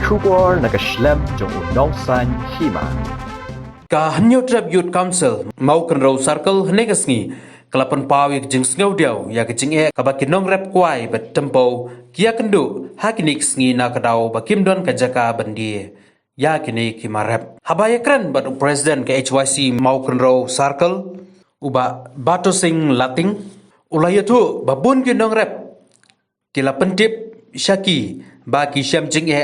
Kubor nakaslem jong unongsan hima. Ka hanyo tribute council mau kan row circle negasngi kalapan pawik jing snowdiaw ya kecing kabakinong rep kwai bet tempo kia kendu hakinik sngi na kadau bakim don kajaka bandi ya kini kimarep habaya kren bat president ke HYC mau kan row circle uba bato sing lating ulayatu babun kinong rep kila pentip syaki baki syam jing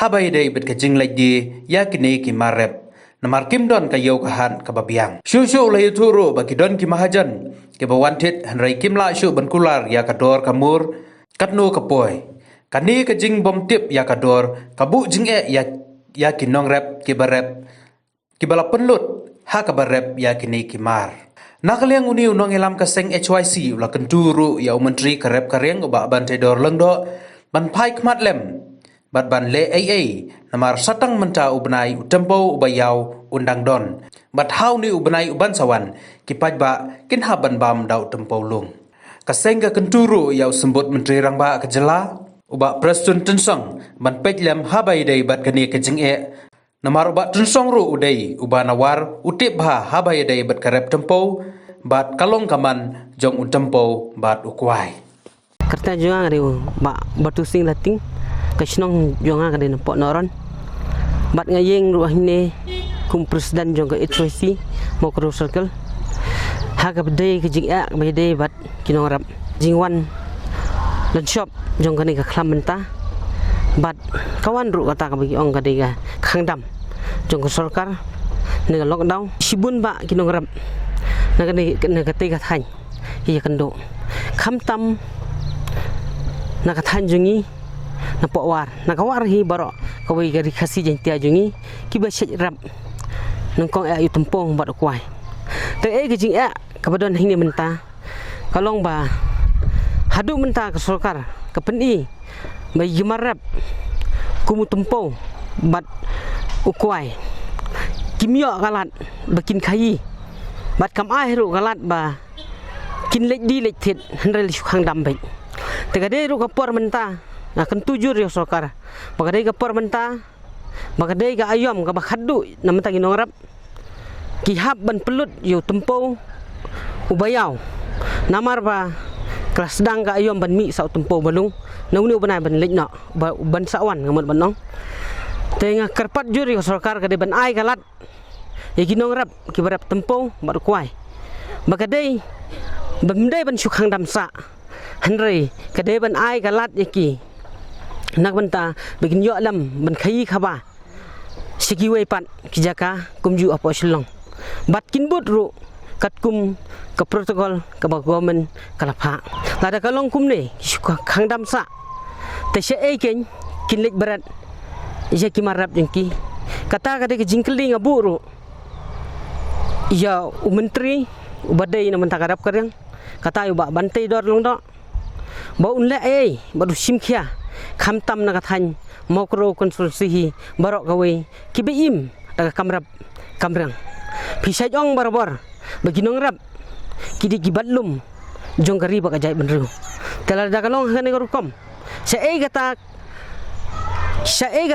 habaya dai bet kajing lagi ya kini kimarep namar kim don ka yau kahan kababiang shu lai turu bagi don ki mahajan ke bawantit hanrai kim la shu bankular ya kador kamur katnu kapoy kani ka jing bom tip ya kador kabu jing ya kinong rep ki barep ki bala penlut ha ka barep ya kini kimar nakaliang uni unong elam kaseng HYC ula kenturu ya menteri karep kareng uba bantai dor lengdo ban pai kmat lem bat ban le namar satang menta ubnai utempo ubayau undang don bat hau ni ubnai uban sawan kipaj ba kin haban bam dau tempo lung kasengga kenturu yau sembut menteri rangba kejela uba preston tensong ban pejlem habai dei bat kani kejing namar uba tensong ru udai uba nawar utip ba habai dei bat karep tempo bat kalong kaman jong utempo bat ukwai kerta juang riu ba batu sing lating kasnong jonga kadin pok noron bat ngayeng ruah ne kum presiden jong ke HYC mau ke circle ha ka bedai ke jing a bedai bat kinong rap jingwan dan shop jong ka ni ka klam menta bat kawan ru kata ka bagi ong ka dei ka khangdam jong ke sarkar ne lockdown sibun ba kinong rap na ka tei ka than hi kando khamtam na ka than jungi na pawar nakawar hi baro kawai gari khasi jentia jungi kiba sej rap nongkong ayu tempong bat kwai te gijing kabadon hini menta kalong ba hadu menta ke sarkar ke peni ba yimarap kumu tempong bat ukwai kimyo galat bakin khayi bat kam ai ru galat ba kin lek di lek thit hanrel khang dam bai te gade ru kapor menta akan tujur ya sokar bagadai ka permenta bagadai ka ayam ka bakhadu namenta ginong rap kihab ban pelut yo tempo ubayau namar ba kelas sedang ka ayam ban mi sau tempo balung nauni ubanai ban lekno ban sawan ngamut banong tenga kerpat jur ya sokar ka de ban ai kalat ya ginong rap ki barap tempo bar kuai bagadai bamdai ban sukhang damsa hanrei ka de ban ai kalat yaki nak benta bikin yo lam ban khai khaba sikiwe pat kijaka kumju apo silong bat kin but ru kat kum ke protokol ke government kalapha lada kalong kum ne khangdam sa te se ken kinlek berat je kimarap jengki kata kade ke jingkeli ngabu ru ya menteri ubadai na mentakarap kareng kata yu ba bantai dor long do ba unle ba du simkhia khamtam na kathan mokro konsulsi barok gawe kibeim daga kamrap kamrang pisai ong barbar baginong rap kidi kibatlum jong gari baka jai benru telar daga long hane gorukom sa gata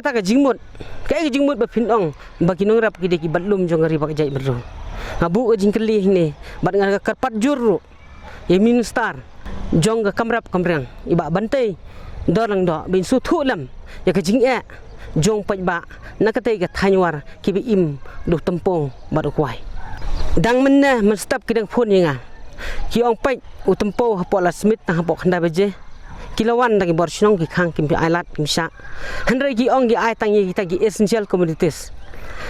ka jingmut kai jingmut ba phinong baginong rap kidi kibatlum jong gari baka jai benru ngabu ka jingkeli ne bat nga karpat jurru yemin star jong ga kamrap kamrang iba bantai dorang do bin su thu lam ya ka jing jong paj ba nakatei ka thanyawar ki bi im du tempong baru kwai dang menna mestap kidang phun yinga ki ong paj u tempo hapo la smith na hapo khanda beje kilawan dagi bor sinong ki khang kim ailat kim sha handre ki ong gi ai tangi kita gi essential commodities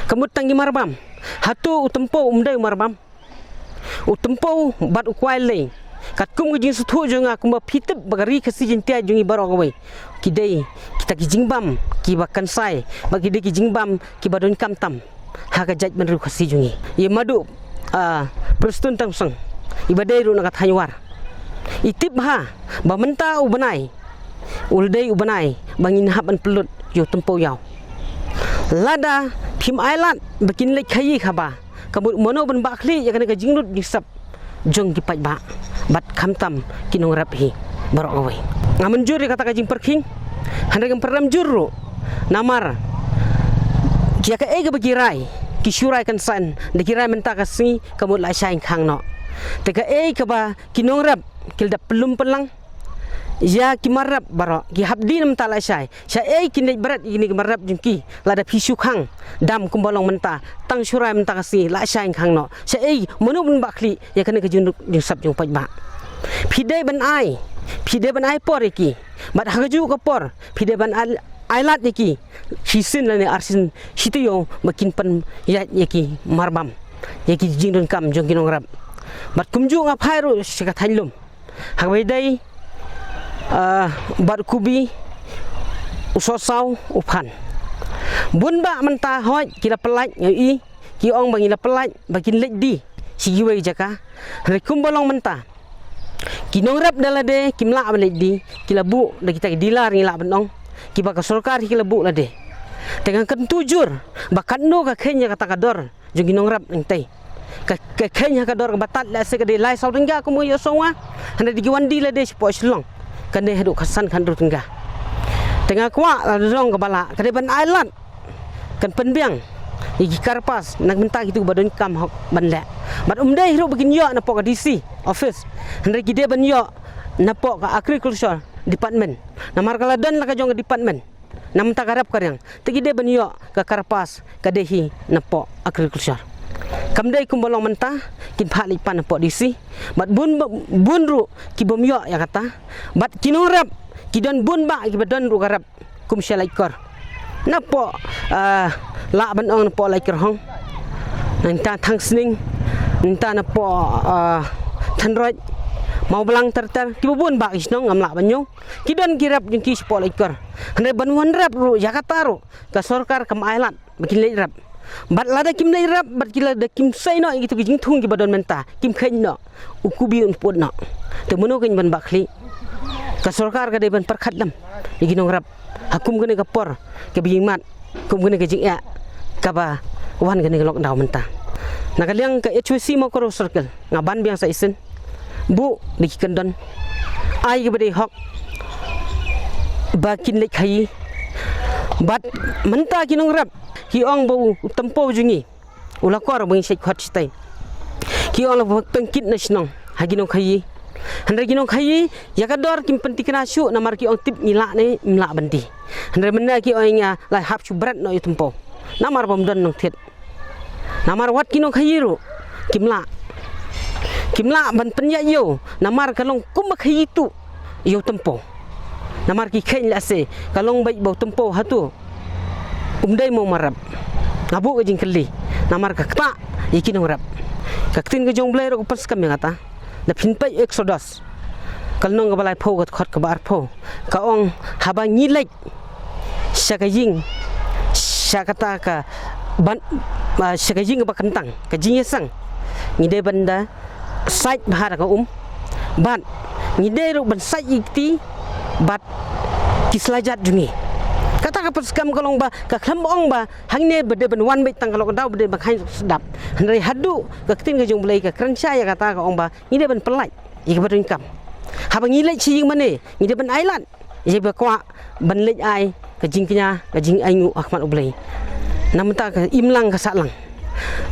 kamut tangi marbam hatu u tempo umdai marbam u tempo bat u kwai le kat kum gi su thu jonga kum phitip bagari khasi jintia jungi baro gawe kidai kita ki jingbam ki bakan sai bagi de ki jingbam ki badon kamtam ha ka jaj benru khasi jungi ye madu prestun tangsang ibadai ru nakat hanyawar itip ha ba menta ubanai uldai ubanai bangin haban pelut yo tempo yaw lada phim ailat bakin lek khayi khaba kabut mono ban bakli ya kana ka jingnut disap jong ki paj ba bat khamtam kinong rap hi barok awai ngamen jur kata ka jing perking handre gam peram jurru namar kia ka ega bagirai ki syurai kan san de kirai menta ka si kamut la shain khang no te ka ka ba kinong rap kil da pelum pelang ya ki marap baro ki habdi nam ta la shai sha kin dei berat ini ki marap jungki la da pisu khang dam kumbolong menta tang syurai menta ka si la shain khang no sha menu bun bakli ya kan ka jun sap jung paj ba pidai ban ai por iki bat hagaju ka por pidai ban ailat iki hisin la ne arsin sitiyo makin pan ya yaki marbam yaki jingdon kam jong kinong rap bat kumju nga phairu sika thailum hagbai dai bat kubi usosau upan bun ba menta hoi kila pelaj ngai ki ong bangila pelaj bakin lek di sigiwai jaka rekum bolong menta kinong rap dalade kimla abalek di kila bu da kita dilar ngila benong ki baka sarkar kila bu lade dengan kentujur bakan no ka kenya kata kador jong kinong rap ngai ka kenya kador batat la se ka de lai sau tengga ko mo yo songa handa digiwandi lade sipo slong kande hadu kasan kan tengga tengah kwa la dong ka bala kade ban island kan penbiang iki karpas nak menta gitu badon kam hok banle bat umdai hiru begin yo na pok DC office handa gide ban yo na pok ka agriculture department namar kala dan la ka jong department nam ta karap karyang tegide ban yo ka karpas kadehi na pok agriculture kamdai kumbolong menta kin phalik pan pok DC bat bun ru ki bom yo ya kata bat kinong rap kidon bun ba ki badon ru karap kum syalaikor na pok la ban ong na pok laikor hong nanta thang sning nanta na pok thanroj mau belang terter ki bun ba isnong ngam la banyo kidon kirap jing ki pok laikor hande ban wan rap ru Jakarta ru ka sarkar kam island bikin lek rap bat lada kim lek rap bat kila da kim sai no gitu jing thung ki badon menta kim khen no ukubi un put no te mono ken ban bakli ka sarkar ka de ban perkhatlam iginong rap hakum gane ka por ke bing mat kum gane ke jing ya ka ba wan gane ka lockdown menta nakaliang ka HWC mo ko circle ngaban biang sa isen bu di kendon ai ke bade hok bakin lek khai bat menta kinong rap ki ong bau tempo jungi ula kor bang sek khat sitai ki ong la pengkit nasional haginong khai handre ginong khai ya kador kim pentikna syu namar ki ong tip ngila ne mla bandi handre mena ki ong ya la hap chu brat no tempo namar bom don nong thet namar wat kinong khai ru kimla ban penya yo namar kalong kum khai tu yo tempo namar ki khen la se kalong bai bau tempo hatu umdai mau marap ngabu ke jing keli namar ka kta yikin rap kaktin ke jong blai ro pas kam ngata da pinpai exodus kalnong ka balai pho ka khot ka bar pho ka ong haba ngilek sakajing sakata ka ban sakajing ba kentang ka jing sang ngide banda sait bahar ka ban ngide ro ban sait ikti bat kislajat jungi kata ka paskam kalong ba ka khlambong ba hangne bede ban wan bai tang kalong daw bede ba khain sedap handai hadu ka tin ka jong blai ka krangsa ya kata ka ong ba ngide ban pelai ik ba income haba ngilai chi jing mane ngide ban island je ba kwa ban lej ai ka jing knya ka jing aingu ahmad ublai namta ka imlang ka salang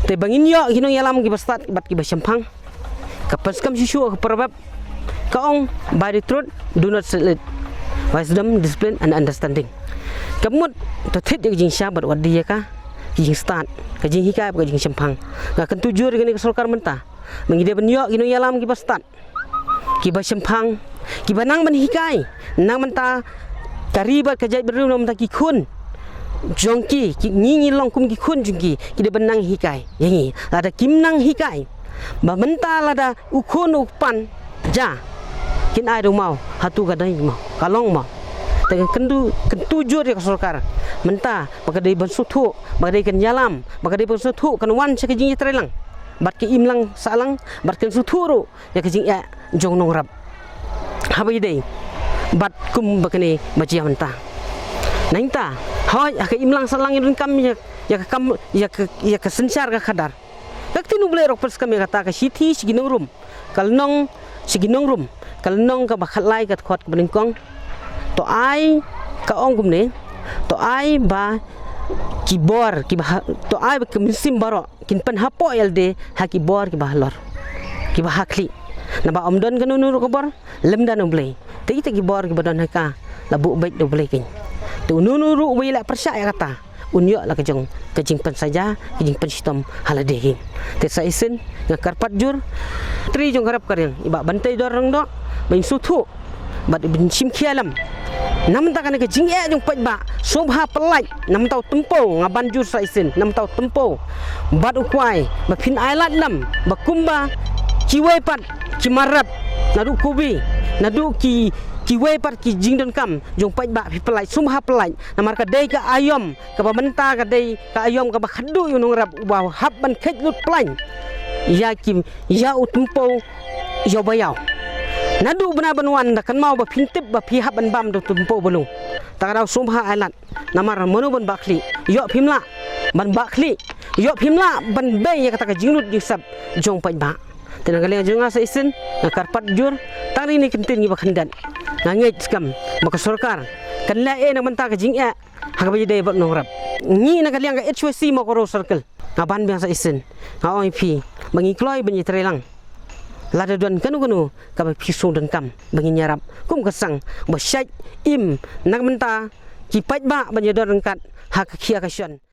te bangin yo hinong yalam ki bastat bat ki ba sempang ka paskam sisu ka perbab ka ong by the truth do not select wisdom discipline and understanding kamut to thit ye jing sha bat wadi ya ka jing start ka jing hikai ka jing sempang ka kan tujur gani ka sarkar menta mengide ban yo hinong yalam ki bastat ki ba sempang ki banang ban hikai nang menta karibat ka jai beru nom ta ki khun jongki ki ngi long kum ki khun jungki ki de benang hikai yangi ada kim nang hikai ba menta lada ukhun upan ja kin ai do mau hatu ka dai mau kalong mau dengan kentuju dia sarkar menta baka dai ban suthu baka dai kan yalam baka dai ban suthu kan wan sa kijing trelang bat ki imlang salang bat kan suthu ro ya kijing ya jong nong rap habai dai bat kum bakane majia menta nainta hoy ka imlang salang irun kam ya kam ya ka sensar ka khadar kaktinu blai rok pers kam kata ka sithi siginong rum kalnong siginong rum kalnong ka bakhat lai ka khot beningkong to ai ka ong kum ne to ai ba kibor ki bah to ai ba kimsim baro kin pen hapo elde ha kibor ki bah lor ki bah hakli na ba omdon kanu nur ko bor lemdan umblei ti kibor ki badon haka labu baik do boleh kin tu nuru wi la persya kata unyo la kejong pen saja kejing pen sistem halade kin te sa isen ngakar pat jur tri jong harap kareng iba bantai dorong do bain sutu bad bin sim khialam nam ta kan ke jing jong pat ba sobha pelai nam tau tempo ngaban jur sa isen nam tau tempo bad ukwai ba phin ailat nam ba kumba kiwai pat kimarap nadu kubi nadu ki we par ki jingdon kam jong pai ba pi pelai sumha pelai namar ka dei ka ayom ka benta ka dei ka ayom ka ba khadu yunung rap ba hab ban khet lut pelai ya kim ya utumpo yo bayau nadu bena banwan da kan mau ba pintip ba pi hab ban bam do tumpo belung ta raw sumha ailat namar monu ban bakli yo pimla ban bakli yo pimla ban be ya kata ka jingnut disab jong pai ba tenang kali jonga sa isen karpat jur tari ni kentin gi bakhandan ngangit skam baka sarkar kan la e na manta ka jing ha ka bayi dei bak nongrap ni na kali nga HWC mo ko circle ngaban biang sa isen ha oi pi bangi kloi banyi trelang lada don kanu ka ba pisu dan kam bangi nyarap kum kesang ba syai im nak menta ki pait ba banyi don kat ha ka khia ka syon